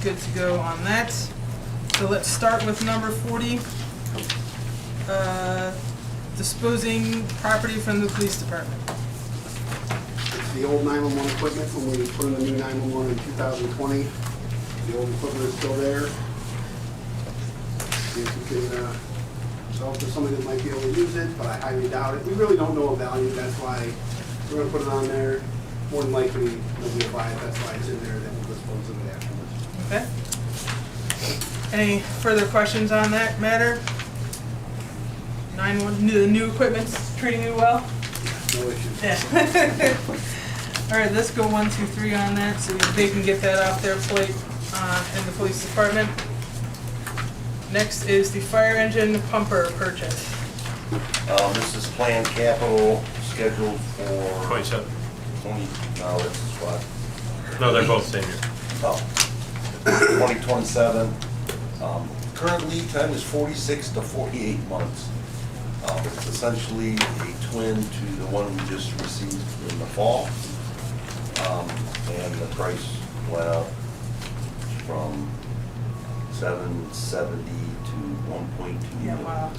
good to go on that. So let's start with number 40. Disposing property from the police department. It's the old 911 equipment when we put in the new 911 in 2020. The old equipment is still there. See if we can sell it to somebody that might be able to use it, but I highly doubt it. We really don't know a value, that's why we're going to put it on there. More than likely, nobody will buy it, that's why it's in there, then we'll dispose of it afterwards. Okay. Any further questions on that matter? The new equipment's treating you well? No issues. Yeah. All right, let's go 1, 2, 3 on that, so they can get that off their plate in the police department. Next is the fire engine pumper purchase. This is planned capital scheduled for 27. 20, no, that's the spot. No, they're both same year. Oh, 2027. Current lead time is 46 to 48 months. It's essentially a twin to the one we just received in the fall. And the price went up from 770 to 1.2 Yeah, million. wow.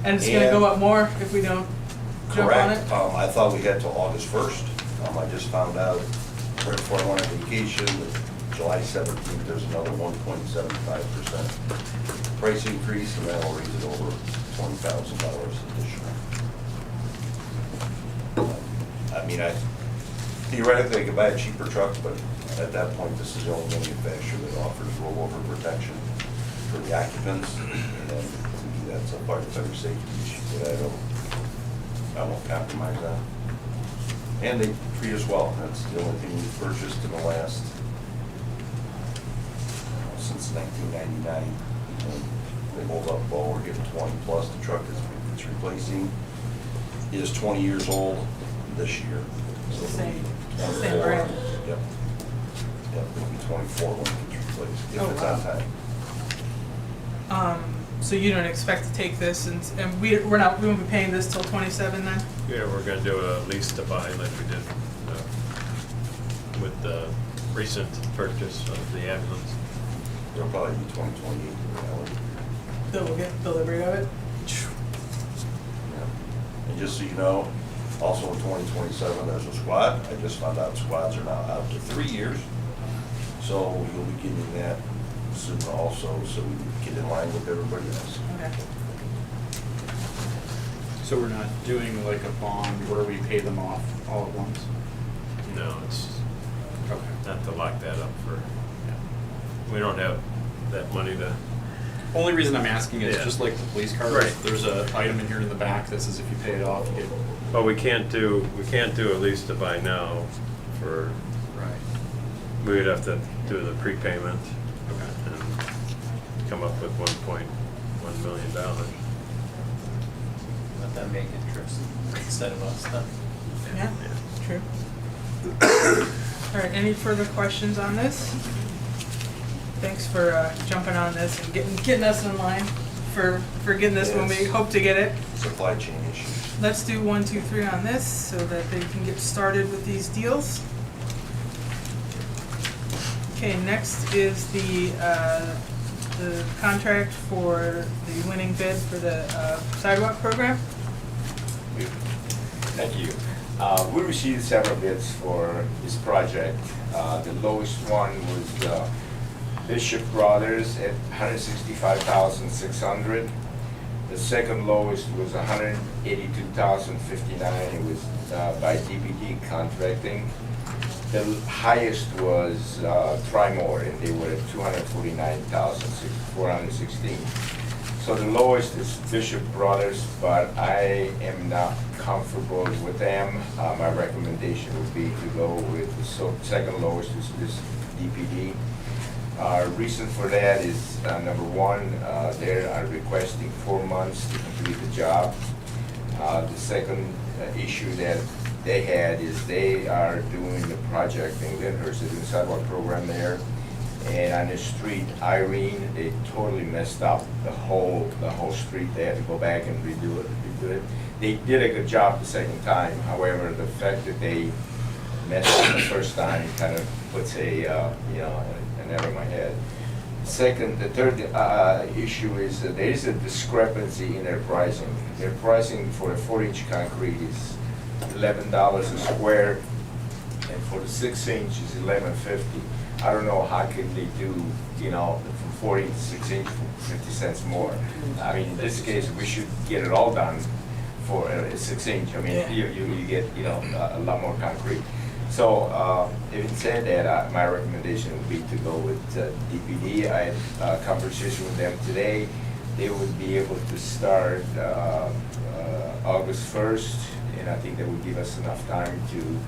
And it's gonna go up more if we don't jump on it? Correct. I thought we had till August 1st. I just found out right before I went on vacation that July 17th, there's another 1.75% price increase, and that'll raise it over $20,000 additional. I mean, theoretically, I could buy a cheaper truck, but at that point, this is the only manufacturer that offers rollover protection for the occupants, and then to me, that's a part of better safety issue that I won't compromise on. And they treat us well. That's the only thing we've purchased in the last, since 1999. And they hold up well. We're getting 20 plus. The truck it's replacing is 20 years old this year. So Same it'll be 24. brand. Yep. Yep, it'll be 24 when it's replaced, if Oh, it's wow. on time. So you don't expect to take this and we won't be paying this till 27 then? Yeah, we're gonna do a lease to buy like we did with the recent purchase of the ambulance. It'll probably be 2028 in reality. Then we'll get delivery of it? Yeah. And just so you know, also in 2027, there's a squad. I just found out squads are now out to 3 years. So you'll be getting that soon also, so we can get in line with everybody else. Okay. So we're not doing like a bond where we pay them off all at once? No, it's Okay. not to lock that up for, we don't have that money to, Only reason I'm asking is Yeah. just like the police cars. Right. There's a item in here in the back that says if you pay it off, you get. but we can't do a lease to buy now for, Right. we would have to do the prepayment Okay. and come up with $1.1 million. Let them make interest instead of us then. Yeah, true. All right, any further questions on this? Thanks for jumping on this and getting us in line for getting this when we Yes. hope to get it. Supply chain issues. Let's do 1, 2, 3 on this so that they can get started with these deals. Okay, next is the contract for the winning bid for the sidewalk program. Thank you. We received several bids for this project. The lowest one was Bishop Brothers at $165,600. The second lowest was $182,059. It was by DPD Contracting. The highest was Trimore, and they were at $249,416. So the lowest is Bishop Brothers, but I am not comfortable with them. My recommendation would be to go with the second lowest, is this DPD. Reason for that is, number one, they are requesting 4 months to complete the job. The second issue that they had is they are doing the project in Lyndhurst, they're doing sidewalk program there. And on the street, Irene, they totally messed up the whole street. They had to go back and redo it. They did a good job the second time. However, the fact that they messed up the first time kind of puts a, an never in my head. Second, the third issue is that there is a discrepancy in their pricing. Their pricing for a 4-inch concrete is $11 a square, and for the 6-inch is $11.50. I don't know how can they do, you know, from 4 inch to 6 inch for 50 cents more. I mean, in this case, we should get it all done for a 6 inch. I mean, Yeah. you get, you know, a lot more concrete. So, having said that, my recommendation would be to go with DPD. I had a conversation with them today. They would be able to start August 1st, and I think that would give us enough time to,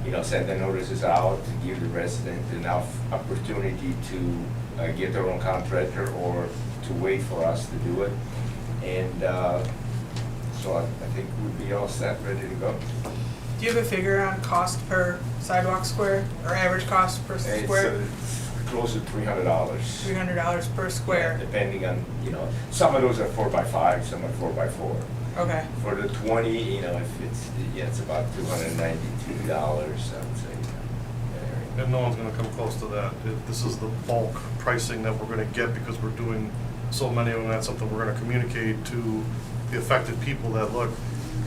you know, send the notices out, to give the resident enough opportunity to get their own contractor or to wait for us to do it. And so I think we'd be all set, ready to go. Do you have a figure on cost per sidewalk square, or average cost per square? It's close to $300. $300 per square. Depending on, you know, some of those are 4x5, some are 4x4. Okay. For the 20, you know, if it's about $292, I would say. And no one's gonna come close to that. This is the bulk pricing that we're gonna get because we're doing so many of them. That's something we're gonna communicate to the affected people that, look,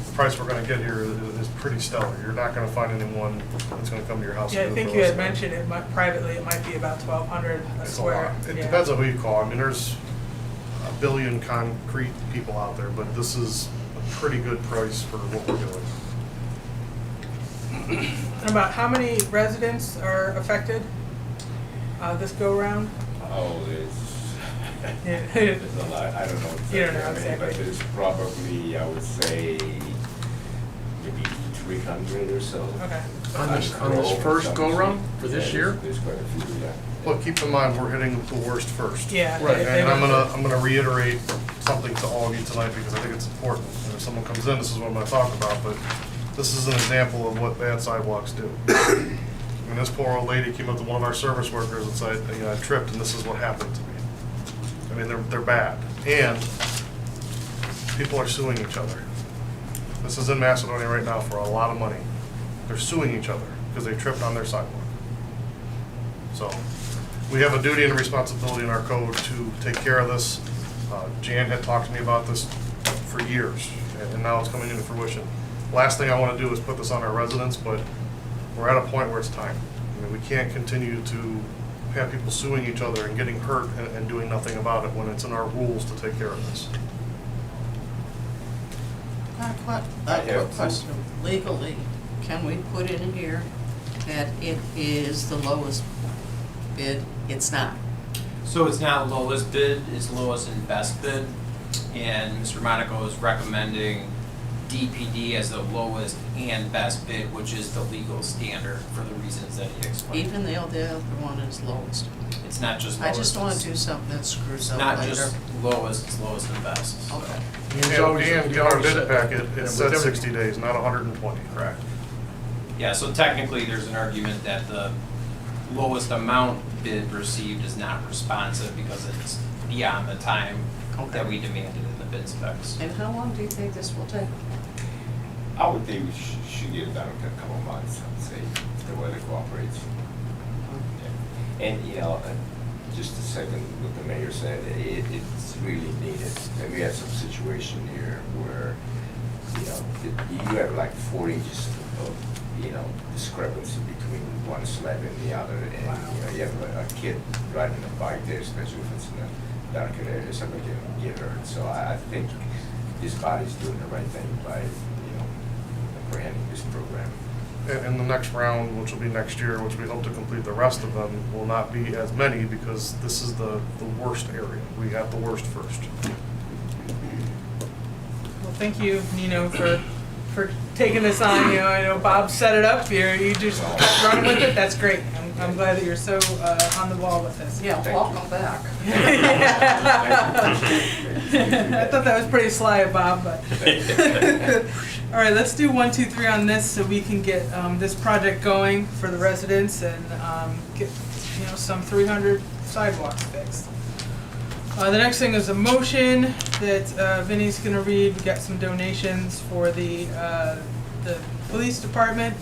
the price we're gonna get here is pretty stellar. You're not gonna find anyone that's gonna come to your house. Yeah, I and do it think for you less had than that. mentioned it might, privately, it might be about $1,200 a It's a square. lot. It Yeah. depends on who you call. I mean, there's a billion concrete people out there, but this is a pretty good price for what we're doing. And about how many residents are affected this go round? Oh, it's, Yeah. there's a lot, I don't know You don't know exactly how many, but exactly. there's probably, I would say, maybe 300 or so. Okay. On this first go-round for this Yeah, year? There's quite a few, yeah. Well, keep in mind, we're hitting the worst first. Yeah. Right, they- and they- I'm gonna reiterate something to all of you tonight because I think it's important. And if someone comes in, this is what I'm gonna talk about, but this is an example of what bad sidewalks do. And this poor old lady came up to one of our service workers and said, you know, I tripped and this is what happened to me. I mean, they're bad. And people are suing each other. This is in Macedonia right now for a lot of money. They're suing each other because they tripped on their sidewalk. So, we have a duty and a responsibility in our code to take care of this. Jan had talked to me about this for years, and now it's coming into fruition. Last thing I want to do is put this on our residents, but we're at a point where it's time. I mean, we can't continue to have people suing each other and getting hurt and doing nothing about it when it's in our rules to take care of this. I quick have two. question. Legally, can we put in here that it is the lowest bid? It's not. So it's not lowest bid, it's lowest and best bid. And Mr. Monaco is recommending DPD as the lowest and best bid, which is the legal standard for the reasons that he explained. Even though the other one is lowest. It's not just I lowest. just want to do it's something that screws up not later. just lowest, it's lowest and best. so. Okay. And in our bid packet, it with said everything. 60 days, not 120. Correct. Yeah, so technically, there's an argument that the lowest amount bid received is not responsive because it's beyond the time that we demanded in the bid specs. And how long do you think this will take? I would think we should get it done in a couple of months, I would say, if the weather cooperates. Yeah. And, you know, just to second what the mayor said, it's really needed. And we have some situation here where, you know, you have like 4 inches of, you know, discrepancy between one slab and the other. And, you know, you have a kid riding a bike there, especially if it's in a darker area, somebody can get hurt. So I think this body's doing the right thing by, you know, apprehending this program. And the next round, which will be next year, which we hope to complete the rest of them, will not be as many because this is the worst area. We got the worst first. Well, thank you, Nino, for taking this on. You know, I know Bob set it up here. You just kept running with it. That's great. I'm glad that you're so on the ball with this. Yeah, Thank welcome back. I thought that was pretty sly, Bob, but. All right, let's do 1, 2, 3 on this so we can get this project going for the residents and get, you know, some 300 sidewalks fixed. The next thing is a motion that Vinny's gonna read. We got some donations for the police department,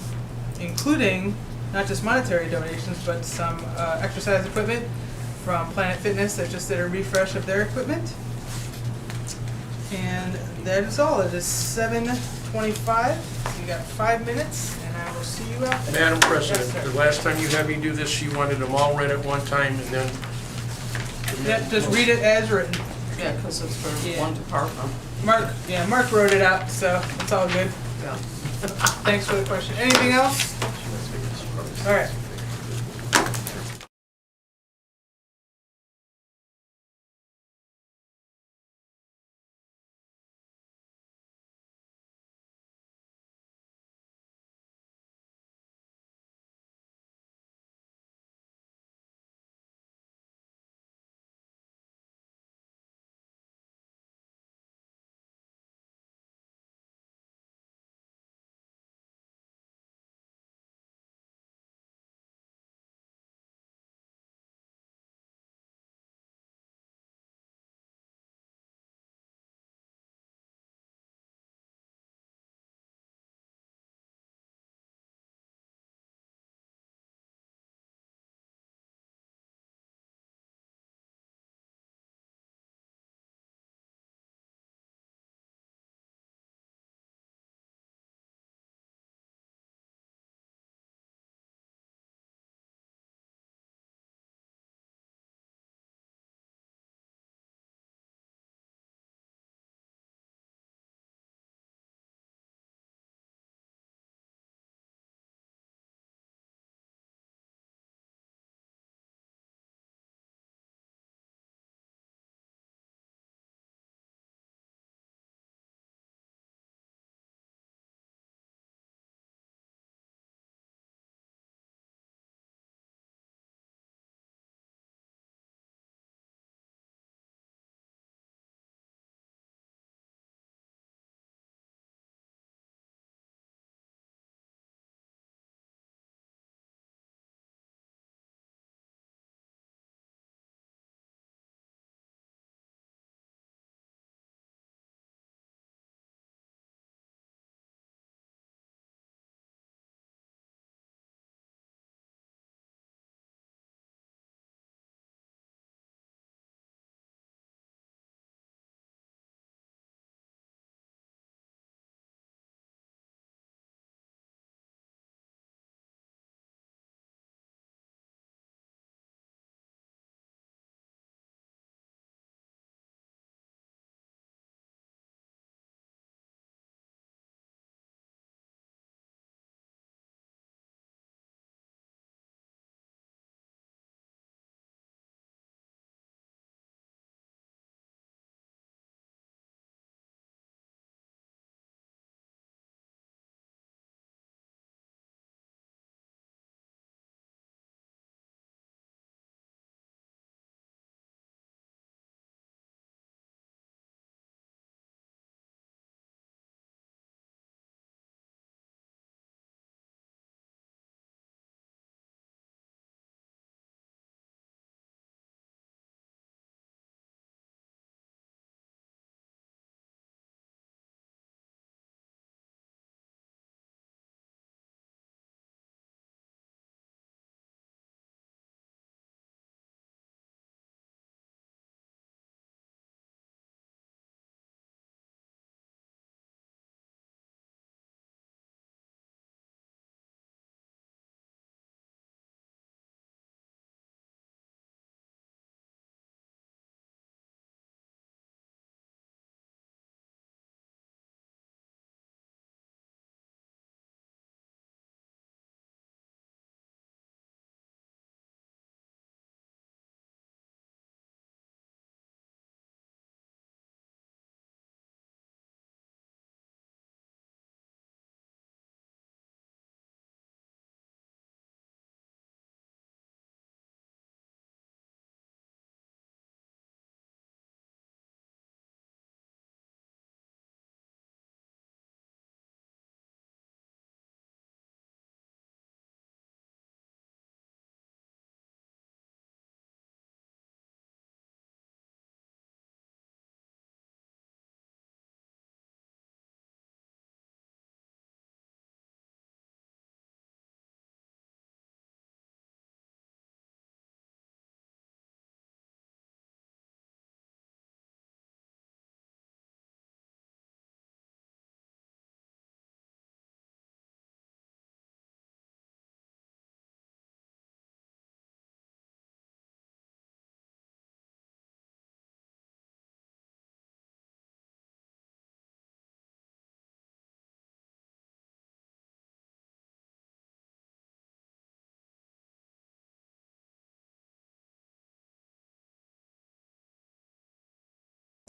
including not just monetary donations, but some exercise equipment from Planet Fitness that just did a refresh of their equipment. And that is all. It is 7:25. You got 5 minutes, and I will see you out there. Madam President, Yes, sir. the last time you had me do this, you wanted them all read at one time and then. Yeah, just read it as written. Yeah, because it's for Yeah. one department. Mark wrote it out, so it's all good. Yeah. Thanks for the question. Anything else? All right.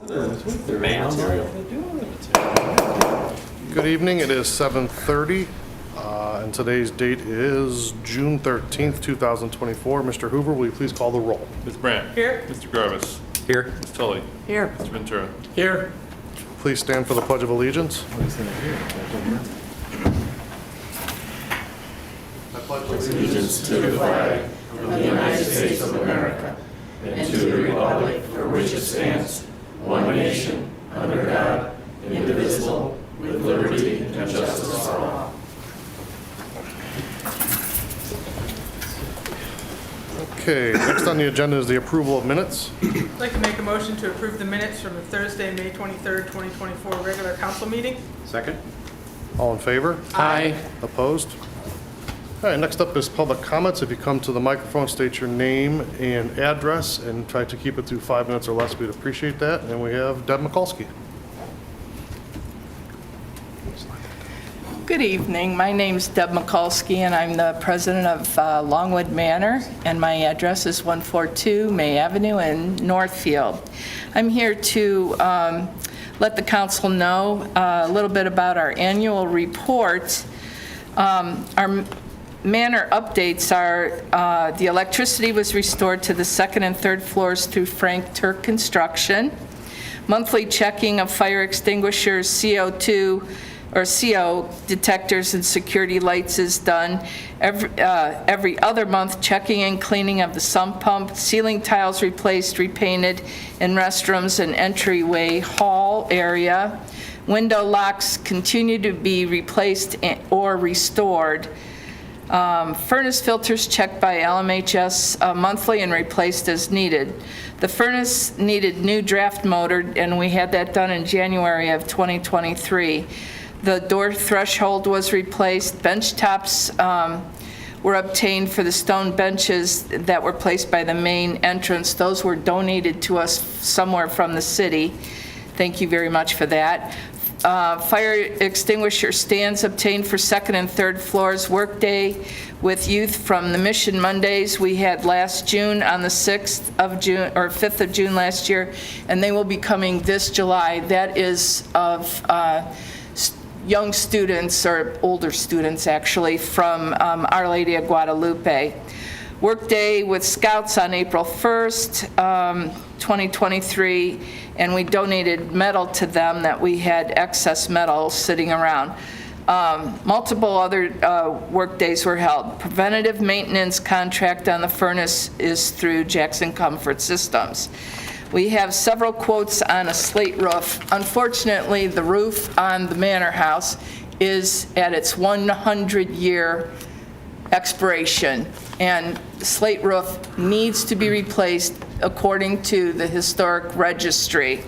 Good evening, it is 7:30, and today's date is June 13th, 2024. Mr. Hoover, will you please call the roll? Ms. Brandt. Here. Mr. Garvis. Here. Ms. Tully. Here. Mr. Ventura. Here. Please stand for the Pledge of Allegiance. Okay, next on the agenda is the approval of minutes. I'd like to make a motion to approve the minutes from the Thursday, May 23rd, 2024 regular council meeting. Second? All in favor? Aye. Opposed? All right, next up is public comments. If you come to the microphone, state your name and address, and try to keep it to 5 minutes or less. We'd appreciate that. And we have Deb Mikulski. Good evening. My name's Deb Mikulski, and I'm the president of Longwood Manor, and my address is 142 May Avenue in Northfield. I'm here to let the council know a little bit about our annual report. Our manor updates are the electricity was restored to the second and third floors through Frank Turk Construction. Monthly checking of fire extinguishers, CO2, or CO detectors and security lights is done. Every other month, checking and cleaning of the sump pump, ceiling tiles replaced, repainted in restrooms and entryway hall area. Window locks continue to be replaced or restored. Furnace filters checked by LMHS monthly and replaced as needed. The furnace needed new draft motor, and we had that done in January of 2023. The door threshold was replaced. Bench tops were obtained for the stone benches that were placed by the main entrance. Those were donated to us somewhere from the city. Thank you very much for that. Fire extinguisher stands obtained for second and third floors. Workday with youth from the Mission Mondays we had last June on the 6th of June, or 5th of June last year, and they will be coming this July. That is of young students, or older students actually, from Our Lady of Guadalupe. Workday with Scouts on April 1st, 2023, and we donated metal to them that we had excess metal sitting around. Multiple other work days were held. Preventative maintenance contract on the furnace is through Jackson Comfort Systems. We have several quotes on a slate roof. Unfortunately, the roof on the manor house is at its 100-year expiration, and the slate roof needs to be replaced according to the historic registry.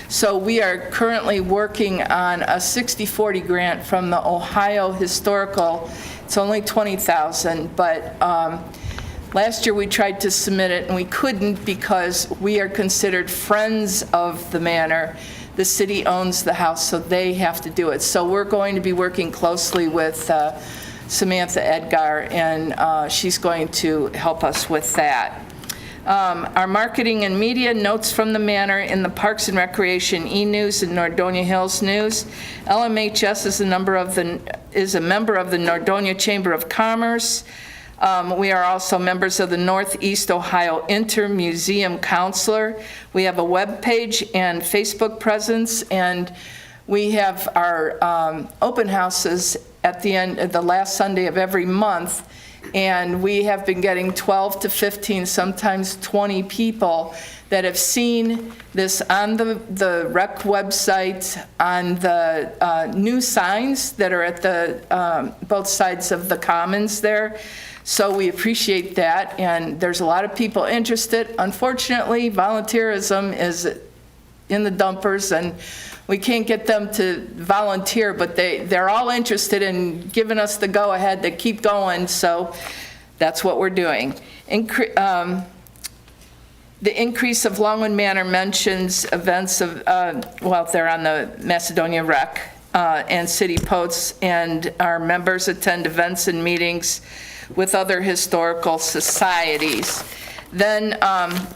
So we are currently working on a 60-40 grant from the Ohio Historical. It's only $20,000, but last year we tried to submit it and we couldn't because we are considered friends of the manor. The city owns the house, so they have to do it. So we're going to be working closely with Samantha Edgar, and she's going to help us with that. Our marketing and media, notes from the manor in the Parks and Recreation e-News and Nordonia Hills News. LMHS is a member of the Nordonia Chamber of Commerce. We are also members of the Northeast Ohio Inter-Museum Counselor. We have a web page and Facebook presence, and we have our open houses at the last Sunday of every month, and we have been getting 12 to 15, sometimes 20 people that have seen this on the rec website, on the new signs that are at the both sides of the commons there. So we appreciate that, and there's a lot of people interested. Unfortunately, volunteerism is in the dumpers, and we can't get them to volunteer, but they're all interested in giving us the go-ahead to keep going, so that's what we're doing. The increase of Longwood Manor mentions events of, they're on the Macedonia Rec and City Posts, and our members attend events and meetings with other historical societies. Then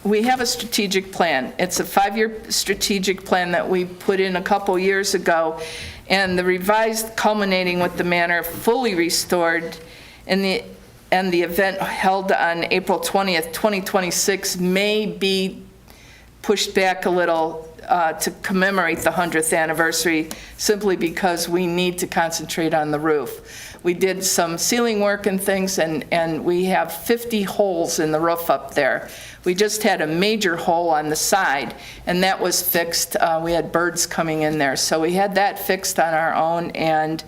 we have a strategic plan. It's a 5-year strategic plan that we put in a couple years ago, and the revised culminating with the manor fully restored and the event held on April 20th, 2026 may be pushed back a little to commemorate the 100th anniversary, simply because we need to concentrate on the roof. We did some ceiling work and things, and we have 50 holes in the roof up there. We just had a major hole on the side, and that was fixed. We had birds coming in there, so we had that fixed on our own, and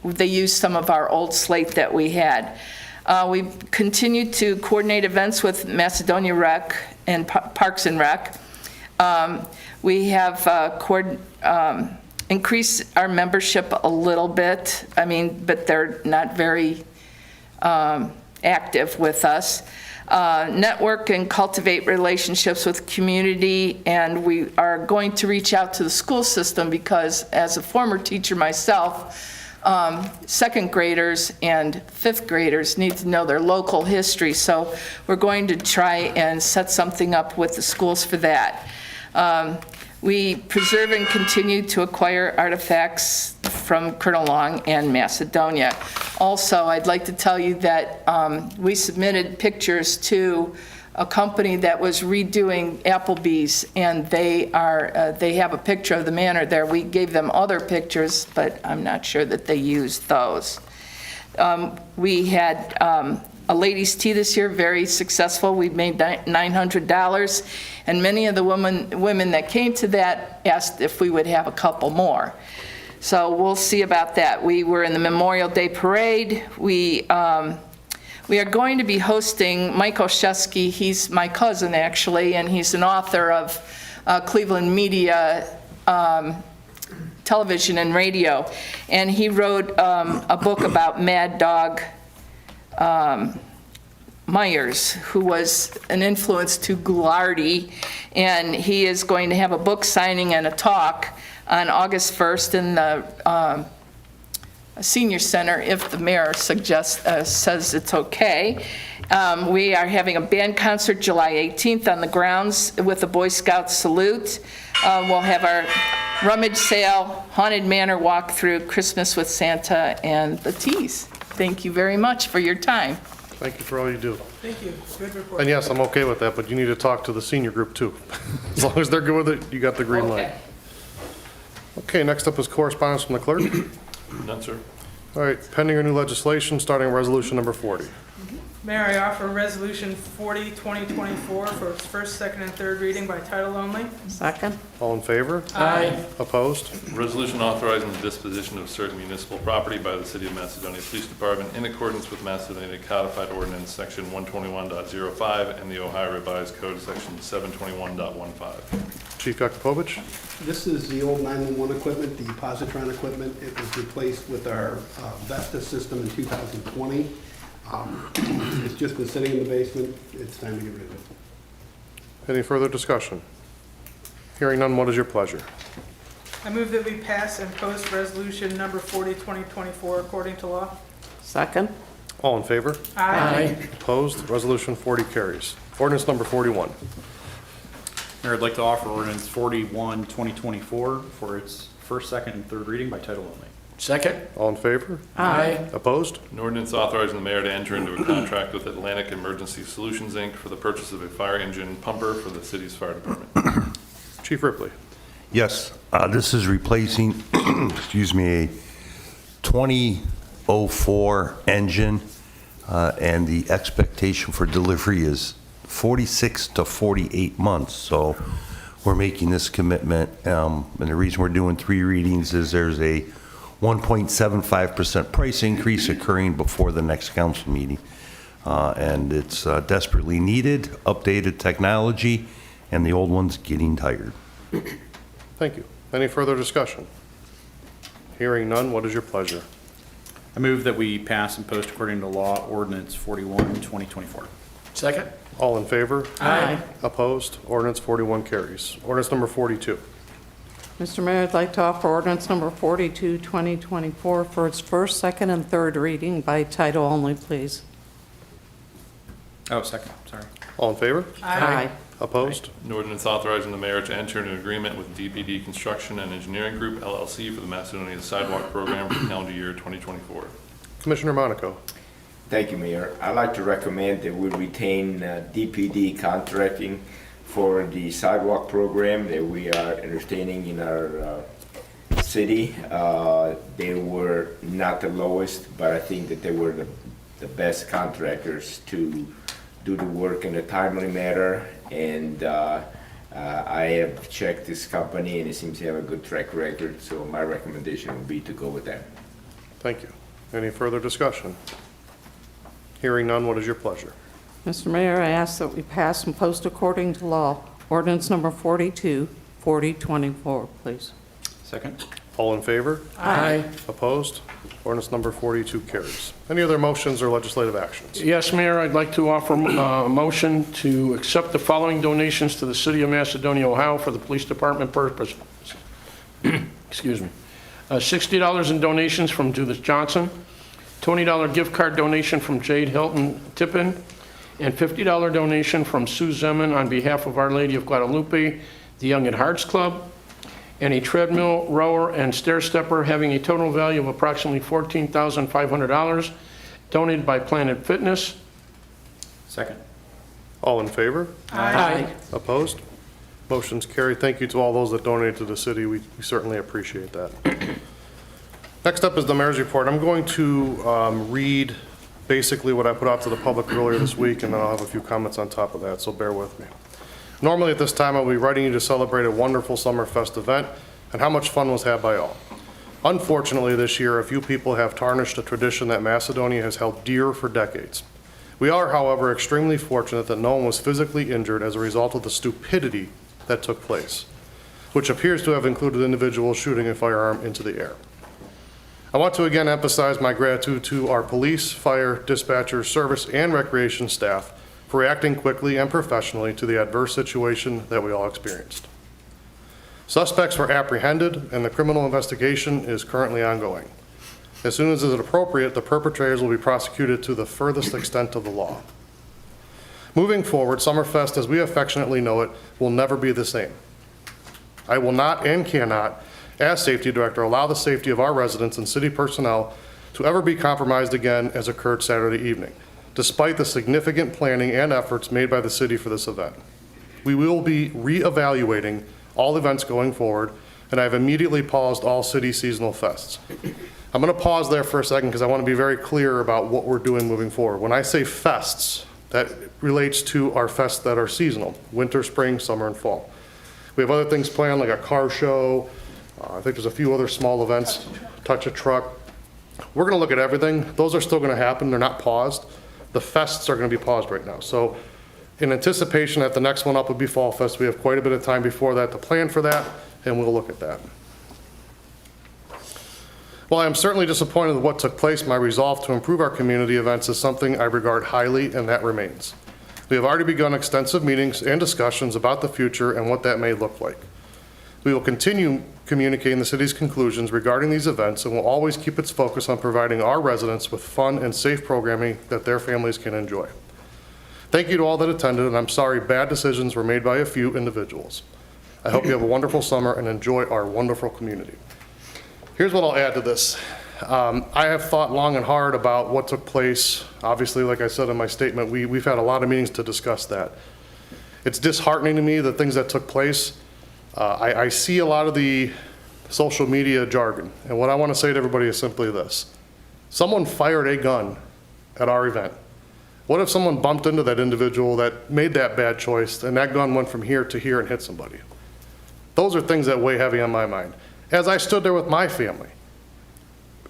they used some of our old slate that we had. We've continued to coordinate events with Macedonia Rec and Parks and Rec. We have increased our membership a little bit, but they're not very active with us. Network and cultivate relationships with community, and we are going to reach out to the school system because, as a former teacher myself, second graders and fifth graders need to know their local history, so we're going to try and set something up with the schools for that. We preserve and continue to acquire artifacts from Colonel Long and Macedonia. Also, I'd like to tell you that we submitted pictures to a company that was redoing Applebee's, and they have a picture of the manor there. We gave them other pictures, but I'm not sure that they used those. We had a ladies' tea this year, very successful. We made $900, and many of the women that came to that asked if we would have a couple more. So we'll see about that. We were in the Memorial Day Parade. We are going to be hosting Mike Olszewski. He's my cousin, actually, and he's an author of Cleveland media, television and radio. And he wrote a book about Mad Dog Myers, who was an influence to Goulardi, and he is going to have a book signing and a talk on August 1st in the Senior Center, if the mayor says it's okay. We are having a band concert July 18th on the grounds with a Boy Scout salute. We'll have our rummage sale, Haunted Manor walkthrough, Christmas with Santa, and the teas. Thank you very much for your time. Thank you for all you do. Thank you. Good report. And yes, I'm okay with that, but you need to talk to the senior group too. As long as they're good with it, you got the green light. Okay, next up is correspondence from the clerk. None, sir. All right, pending or new legislation, starting resolution number 40. Mayor, I offer Resolution 40, 2024 for its first, second, and third reading by title only. Second? All in favor? Aye. Opposed? Resolution authorizing the disposition of certain municipal property by the City of Macedonia Police Department in accordance with Macedonia Codified Ordinance Section 121.05 and the Ohio Revised Code Section 721.15. Chief Yakubovich? This is the old 911 equipment, the positron equipment. It was replaced with our Vesta system in 2020. It's just been sitting in the basement. It's time to get rid of it. Any further discussion? Hearing none, what is your pleasure? I move that we pass and post Resolution number 40, 2024 according to law. Second? All in favor? Aye. Opposed? Resolution 40 carries. Ordinance number 41. Mayor, I'd like to offer ordinance 41, 2024 for its first, second, and third reading by title only. Second? All in favor? Aye. Opposed? An ordinance authorizing the mayor to enter into a contract with Atlantic Emergency Solutions, Inc. for the purchase of a fire engine pumper for the city's fire department. Chief Ripley. Yes, this is replacing, excuse me, a 2004 engine, and the expectation for delivery is 46 to 48 months. So we're making this commitment, and the reason we're doing 3 readings is there's a 1.75% price increase occurring before the next council meeting. And it's desperately needed, updated technology, and the old one's getting tired. Thank you. Any further discussion? Hearing none, what is your pleasure? I move that we pass and post according to law ordinance 41, 2024. Second? All in favor? Aye. Opposed? Ordinance 41 carries. Ordinance number 42. Mr. Mayor, I'd like to offer ordinance number 42, 2024 for its first, second, and third reading by title only, please. Oh, second, sorry. All in favor? Aye. Opposed? An ordinance authorizing the mayor to enter into an agreement with DPD Construction and Engineering Group LLC for the Macedonia Sidewalk Program for calendar year 2024. Commissioner Monaco. Thank you, Mayor. I'd like to recommend that we retain DPD contracting for the sidewalk program that we are entertaining in our city. They were not the lowest, but I think that they were the best contractors to do the work in a timely manner. And I have checked this company and it seems to have a good track record, so my recommendation would be to go with them. Thank you. Any further discussion? Hearing none, what is your pleasure? Mr. Mayor, I ask that we pass and post according to law ordinance number 42, 4024, please. Second? All in favor? Aye. Opposed? Ordinance number 42 carries. Any other motions or legislative actions? Yes, Mayor, I'd like to offer a motion to accept the following donations to the City of Macedonia, Ohio for the police department purpose. Excuse me. $60 in donations from Judith Johnson, $20 gift card donation from Jade Hilton Tippin, and $50 donation from Sue Zeman on behalf of Our Lady of Guadalupe, the Young at Hearts Club, and a treadmill, rower, and stair stepper having a total value of approximately $14,500 donated by Planet Fitness. Second. All in favor? Aye. Opposed? Motion's carried. Thank you to all those that donated to the city. We certainly appreciate that. Next up is the mayor's report. I'm going to read basically what I put out to the public earlier this week, and then I'll have a few comments on top of that, so bear with me. Normally at this time, I'll be writing you to celebrate a wonderful Summerfest event and how much fun was had by all. Unfortunately, this year, a few people have tarnished a tradition that Macedonia has held dear for decades. We are, however, extremely fortunate that no one was physically injured as a result of the stupidity that took place, which appears to have included individuals shooting a firearm into the air. I want to again emphasize my gratitude to our police, fire, dispatcher, service, and recreation staff for reacting quickly and professionally to the adverse situation that we all experienced. Suspects were apprehended and the criminal investigation is currently ongoing. As soon as it is appropriate, the perpetrators will be prosecuted to the furthest extent of the law. Moving forward, Summerfest, as we affectionately know it, will never be the same. I will not and cannot, as safety director, allow the safety of our residents and city personnel to ever be compromised again as occurred Saturday evening, despite the significant planning and efforts made by the city for this event. We will be reevaluating all events going forward, and I've immediately paused all city seasonal fests. I'm going to pause there for a second because I want to be very clear about what we're doing moving forward. When I say fests, that relates to our fests that are seasonal, winter, spring, summer, and fall. We have other things planned like a car show. I think there's a few other small events, touch a truck. We're going to look at everything. Those are still going to happen. They're not paused. The fests are going to be paused right now. So in anticipation that the next one up would be Fall Fest, we have quite a bit of time before that to plan for that, and we'll look at that. While I am certainly disappointed with what took place, my resolve to improve our community events is something I regard highly, and that remains. We have already begun extensive meetings and discussions about the future and what that may look like. We will continue communicating the city's conclusions regarding these events and will always keep its focus on providing our residents with fun and safe programming that their families can enjoy. Thank you to all that attended, and I'm sorry bad decisions were made by a few individuals. I hope you have a wonderful summer and enjoy our wonderful community. Here's what I'll add to this. I have thought long and hard about what took place. Obviously, like I said in my statement, we've had a lot of meetings to discuss that. It's disheartening to me, the things that took place. I see a lot of the social media jargon, and what I want to say to everybody is simply this. Someone fired a gun at our event. What if someone bumped into that individual that made that bad choice, and that gun went from here to here and hit somebody? Those are things that weigh heavy on my mind. As I stood there with my family,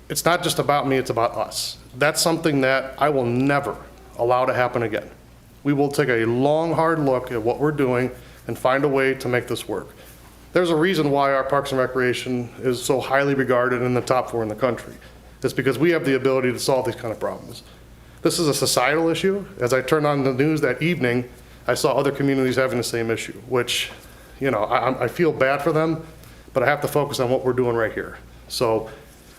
it's not just about me, it's about us. That's something that I will never allow to happen again. We will take a long, hard look at what we're doing and find a way to make this work. There's a reason why our Parks and Recreation is so highly regarded in the top 4 in the country. It's because we have the ability to solve these kind of problems. This is a societal issue. As I turned on the news that evening, I saw other communities having the same issue, which, you know, I feel bad for them, but I have to focus on what we're doing right here. So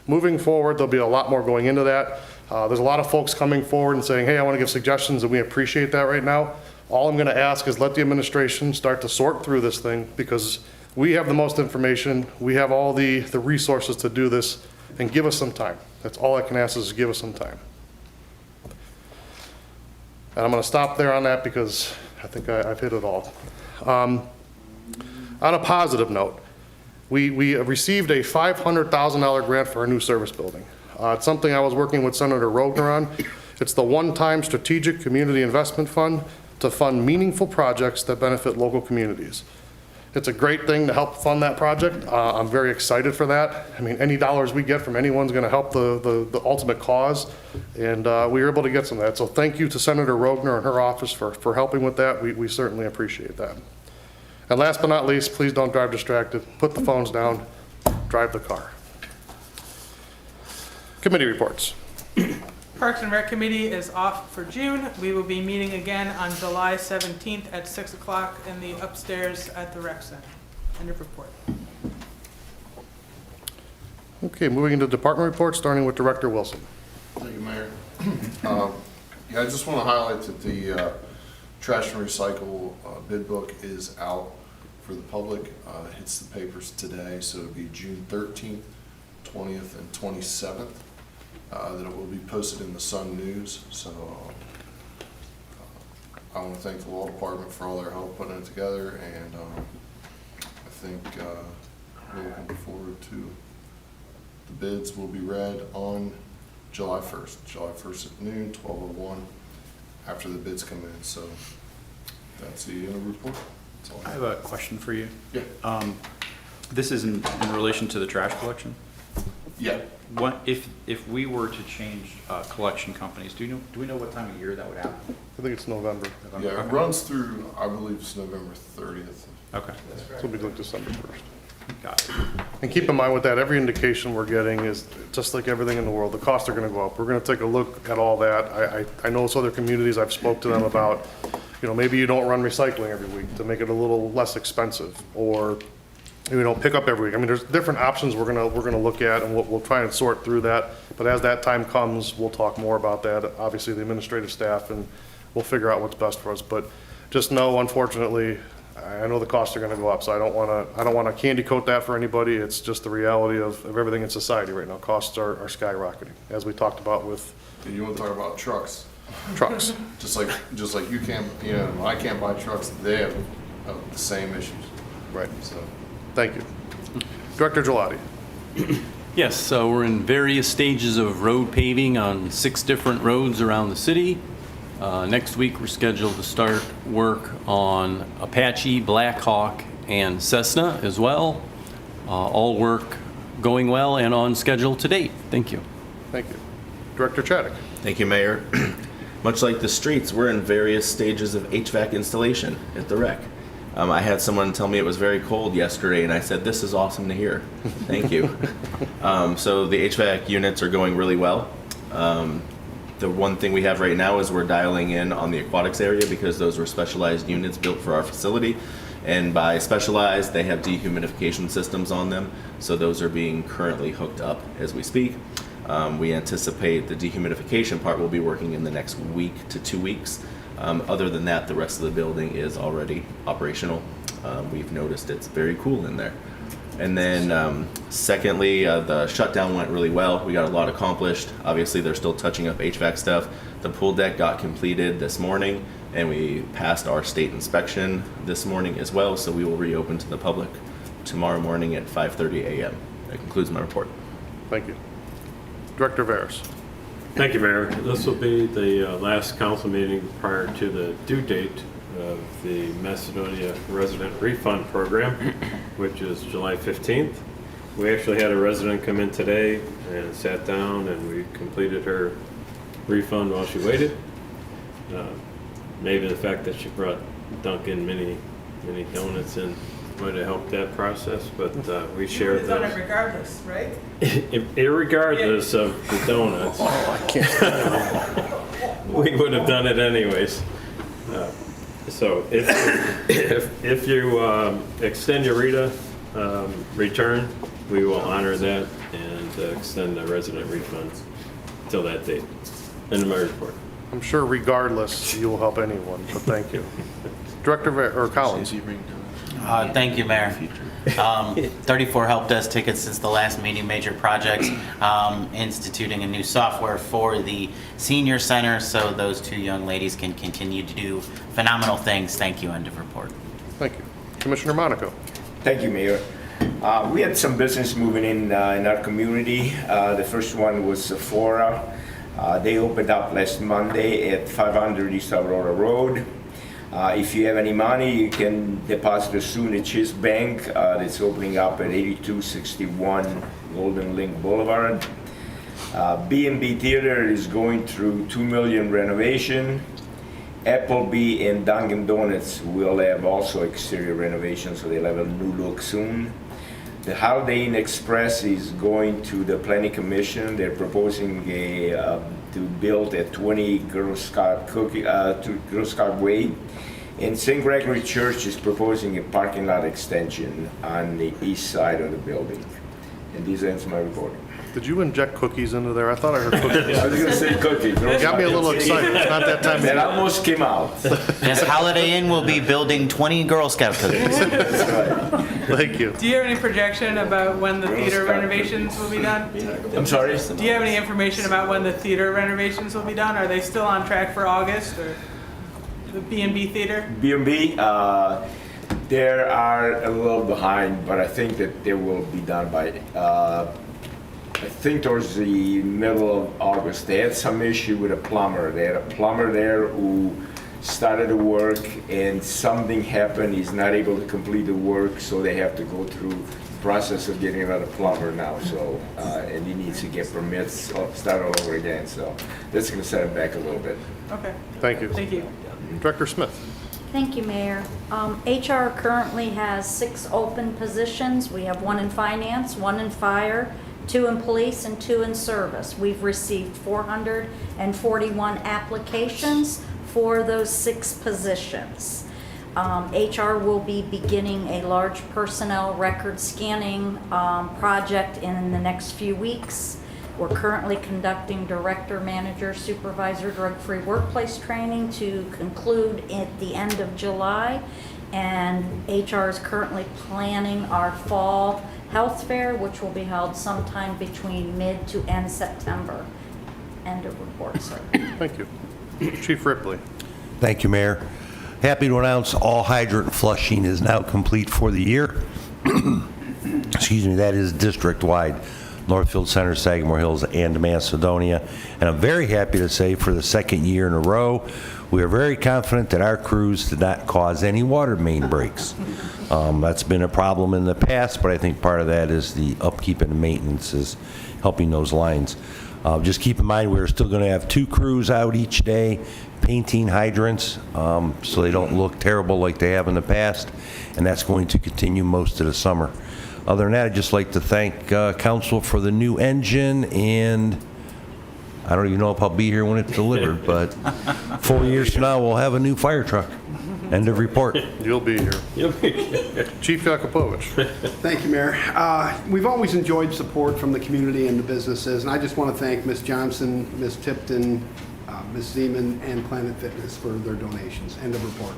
moving forward, there'll be a lot more going into that. There's a lot of folks coming forward and saying, hey, I want to give suggestions, and we appreciate that right now. All I'm going to ask is let the administration start to sort through this thing, because we have the most information, we have all the resources to do this, and give us some time. That's all I can ask is give us some time. And I'm going to stop there on that because I think I've hit it all. On a positive note, we received a $500,000 grant for our new service building. It's something I was working with Senator Rogner on. It's the one-time strategic community investment fund to fund meaningful projects that benefit local communities. It's a great thing to help fund that project. I'm very excited for that. I mean, any dollars we get from anyone's going to help the ultimate cause, and we were able to get some of that. So thank you to Senator Rogner and her office for helping with that. We certainly appreciate that. And last but not least, please don't drive distracted. Put the phones down, drive the car. Committee reports. Parks and Rec Committee is off for June. We will be meeting again on July 17th at 6 o'clock in the upstairs at the Rec Center. End of report. Okay, moving into department reports, starting with Director Wilson. Thank you, Mayor. Yeah, I just want to highlight that the trash and recycle bid book is out for the public. It hits the papers today, so it'll be June 13th, 20th, and 27th. That it will be posted in the Sun News. So I want to thank the law department for all their help putting it together, and I think we're looking forward to the bids will be read on July 1st. July 1st at noon, 12:01, after the bids come in. So that's the end of the report. That's all I have a question for you. Yeah. This is in relation to the trash collection. Yeah. What if we were to change collection companies? Do we know what time of year that would happen? I think it's November. Yeah, it Okay. runs through, I believe it's November 30th. Okay, So it'll be like December 1st. got it. And keep in mind with that, every indication we're getting is just like everything in the world, the costs are gonna go up. We're gonna take a look at all that. I know some other communities, I've spoke to them about, maybe you don't run recycling every week to make it a little less expensive, or pick up every week. I mean, there's different options we're gonna look at, and we'll try and sort through that. But as that time comes, we'll talk more about that, obviously the administrative staff, and we'll figure out what's best for us. But just know, unfortunately, I know the costs are gonna go up, so I don't wanna candy coat that for anybody. It's just the reality of everything in society right now. Costs are skyrocketing, as we talked about with And you want to talk about trucks? trucks. Just like you can't, I can't buy trucks, they have the same issues. Right. So. Thank you. Director Gelati. Yes, so we're in various stages of road paving on 6 different roads around the city. Next week, we're scheduled to start work on Apache, Blackhawk, and Cessna as well. All work going well and on schedule to date. Thank you. Thank you. Director Chaddick. Thank you, Mayor. Much like the streets, we're in various stages of HVAC installation at the rec. I had someone tell me it was very cold yesterday, and I said, this is awesome to hear. Thank you. So the HVAC units are going really well. The one thing we have right now is we're dialing in on the aquatics area because those were specialized units built for our facility. And by specialized, they have dehumidification systems on them. So those are being currently hooked up as we speak. We anticipate the dehumidification part will be working in the next week to 2 weeks. Other than that, the rest of the building is already operational. We've noticed it's very cool in there. And then secondly, the shutdown went really well. We got a lot accomplished. Obviously, they're still touching up HVAC stuff. The pool deck got completed this morning, and we passed our state inspection this morning as well, so we will reopen to the public tomorrow morning at 5:30 a.m. That concludes my report. Thank you. Director Veras. Thank you, Mayor. This will be the last council meeting prior to the due date of the Macedonia resident refund program, which is July 15th. We actually had a resident come in today and sat down, and we completed her refund while she waited. Maybe the fact that she brought Dunkin' mini donuts in might have helped that process, but we shared You've done those. it regardless, right? Irregardless of the donuts. Oh, I can't. We would have done it anyways. So if you extend your RETA return, we will honor that and extend the resident refund. till that date. End of my report. I'm sure regardless, you will help anyone, but thank you. Director Collins. Thank you, Mayor. 34 help desk tickets since the last meeting, major projects, instituting a new software for the senior center so those two young ladies can continue to do phenomenal things. Thank you, end of report. Thank you. Commissioner Monaco. Thank you, Mayor. We had some business moving in our community. The first one was Sephora. They opened up last Monday at 500 East Aurora Road. If you have any money, you can deposit it soon at Chase Bank. It's opening up at 8261 Golden Link Boulevard. B&B Theater is going through $2 million renovation. Applebee and Dunkin' Donuts will have also exterior renovation, so they'll have a new look soon. The Holiday Inn Express is going to the Planning Commission. They're proposing to build a 20 Girl Scout Way. And St. Gregory Church is proposing a parking lot extension on the east side of the building. And these ends my report. Did you inject cookies into there? I thought I heard cookies. I was going to say cookies. You got me a little excited. It's not that time of That year. almost came out. Yes, Holiday Inn will be building 20 Girl Scout cookies. Thank you. Do you have any projection about when the theater renovations will be done? I'm sorry? Do you have any information about when the theater renovations will be done? Are they still on track for August, or the B&B Theater? B&B, they are a little behind, but I think that they will be done by, I think towards the middle of August. They had some issue with a plumber. They had a plumber there who started the work and something happened. He's not able to complete the work, so they have to go through the process of getting another plumber now. So, and he needs to get permits, start all over again. So that's going to set him back a little bit. Okay. Thank you. Thank you. Director Smith. Thank you, Mayor. HR currently has 6 open positions. We have 1 in finance, 1 in fire, 2 in police, and 2 in service. We've received 441 applications for those 6 positions. HR will be beginning a large personnel record scanning project in the next few weeks. We're currently conducting director, manager, supervisor, drug-free workplace training to conclude at the end of July. And HR is currently planning our fall health fair, which will be held sometime between mid to end September. End of report, sir. Thank you. Chief Ripley. Thank you, Mayor. Happy to announce all hydrant flushing is now complete for the year. Excuse me, that is district-wide. Northfield Center, Sagamore Hills, and Macedonia. And I'm very happy to say for the second year in a row, we are very confident that our crews did not cause any water main breaks. That's been a problem in the past, but I think part of that is the upkeep and maintenance is helping those lines. Just keep in mind, we're still going to have 2 crews out each day painting hydrants so they don't look terrible like they have in the past, and that's going to continue most of the summer. Other than that, I'd just like to thank council for the new engine, and I don't even know if I'll be here when it's delivered, but 4 years from now, we'll have a new fire truck. End of report. You'll be here. Chief Yakupovich. Thank you, Mayor. We've always enjoyed support from the community and the businesses, and I just want to thank Ms. Johnson, Ms. Tipton, Ms. Zeman, and Planet Fitness for their donations. End of report.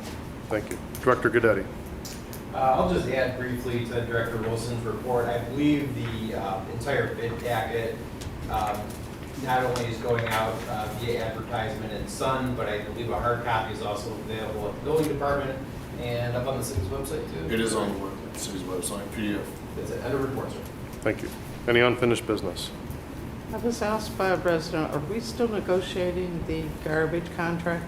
Thank you. Director Goodetti. I'll just add briefly to Director Wilson's report. I believe the entire bid packet not only is going out via advertisement in Sun, but I believe a hard copy is also available at the building department and up on the city's website too. It is on the city's website, PDF. That's it. End of report, sir. Thank you. Any unfinished business? I was asked by a resident, are we still negotiating the garbage contract?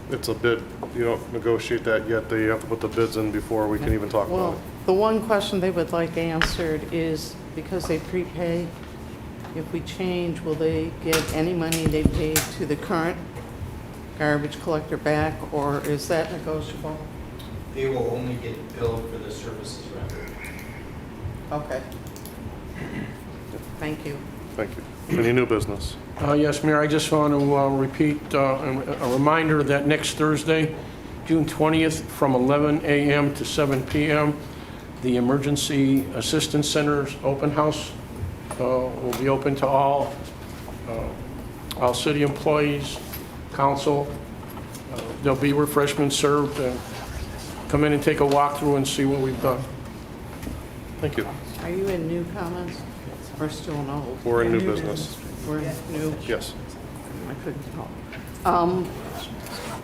It's a bid. You don't negotiate that yet. They have to put the bids in before we can even talk about Well, it. the one question they would like answered is, because they prepay, if we change, will they get any money they paid to the current garbage collector back, or is that negotiable? They will only get billed for the services rendered. Okay. Thank you. Thank you. Any new business? Yes, Mayor, I just want to repeat a reminder that next Thursday, June 20th, from 11 a.m. to 7 p.m., the Emergency Assistance Center's open house will be open to all all city employees, council. There'll be refreshments served, and come in and take a walk through and see what we've done. Thank you. Are you in new comments or still in old? We're in new business. We're in new? Yes. I couldn't tell.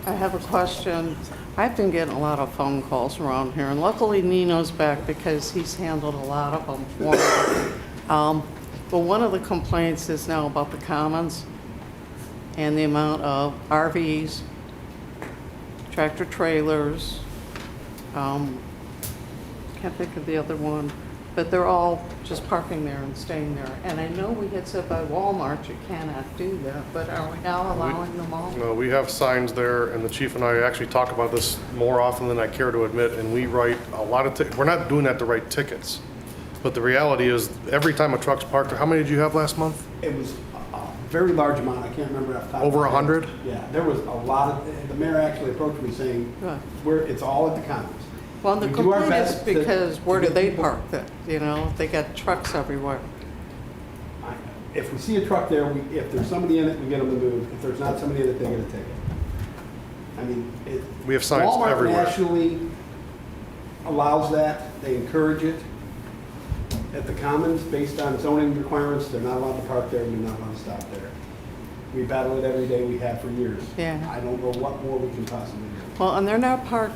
I have a question. I've been getting a lot of phone calls around here, and luckily Nino's back because he's handled a lot of them for me. But one of the complaints is now about the commons and the amount of RVs, tractor trailers, can't think of the other one, but they're all just parking there and staying there. And I know we had said by Walmart you cannot do that, but are we now allowing them all? No, we have signs there, and the chief and I actually talk about this more often than I care to admit, and we write a lot of, we're not doing that to write tickets. But the reality is, every time a truck's parked there, how many did you have last month? It was a very large amount, I can't remember off the top of Over my head. 100? Yeah, there was a lot of, the mayor actually approached me saying, it's all at the commons. Well, the We do our complaint is best to- because where to do get they people- park it? You know, they got trucks everywhere. If we see a truck there, if there's somebody in it, we get them to move. If there's not somebody in it, they get a ticket. I mean, We have signs Walmart everywhere. nationally allows that, they encourage it. At the commons, based on zoning requirements, they're not allowed to park there, they're not allowed to stop there. We battle it every day, we have for years. Yeah. I don't know what more we can possibly do. Well, and they're not parked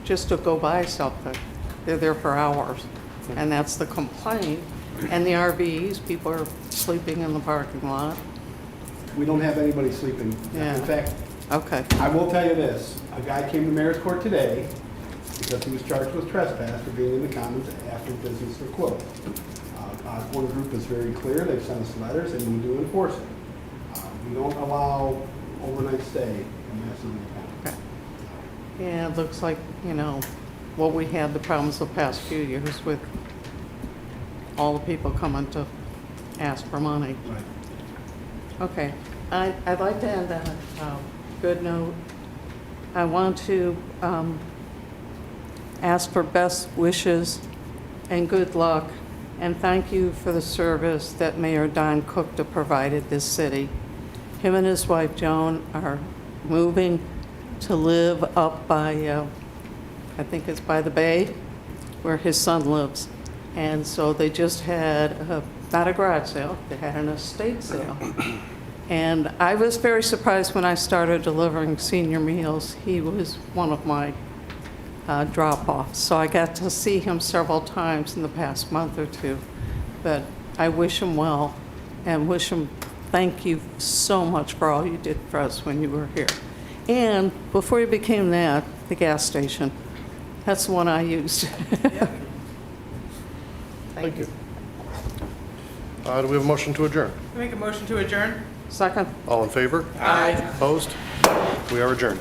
just to go buy something. They're there for hours, and that's the complaint. And the RVs, people are sleeping in the parking lot. We don't have anybody sleeping. Yeah. In fact, Okay. I will tell you this, a guy came to mayor's court today because he was charged with trespass for being in the commons after business was closed. Osborne Group is very clear, they've sent us letters, and we do enforce it. We don't allow overnight stay in Macedonia County. Yeah, it looks like, you know, what we had the problems the past few years with all the people coming to ask for money. Right. Okay, I'd like to end on a good note. I want to ask for best wishes and good luck, and thank you for the service that Mayor Don Cook provided this city. Him and his wife Joan are moving to live up by, I think it's by the bay, where his son lives. And so they just had, not a garage sale, they had an estate sale. And I was very surprised when I started delivering senior meals. He was one of my drop-offs. So I got to see him several times in the past month or two. But I wish him well and wish him thank you so much for all you did for us when you were here. And before you became that, the gas station, that's the one I used. Thank you. Do we have a motion to adjourn? Make a motion to adjourn? Second. All in favor? Aye. Opposed? We are adjourned.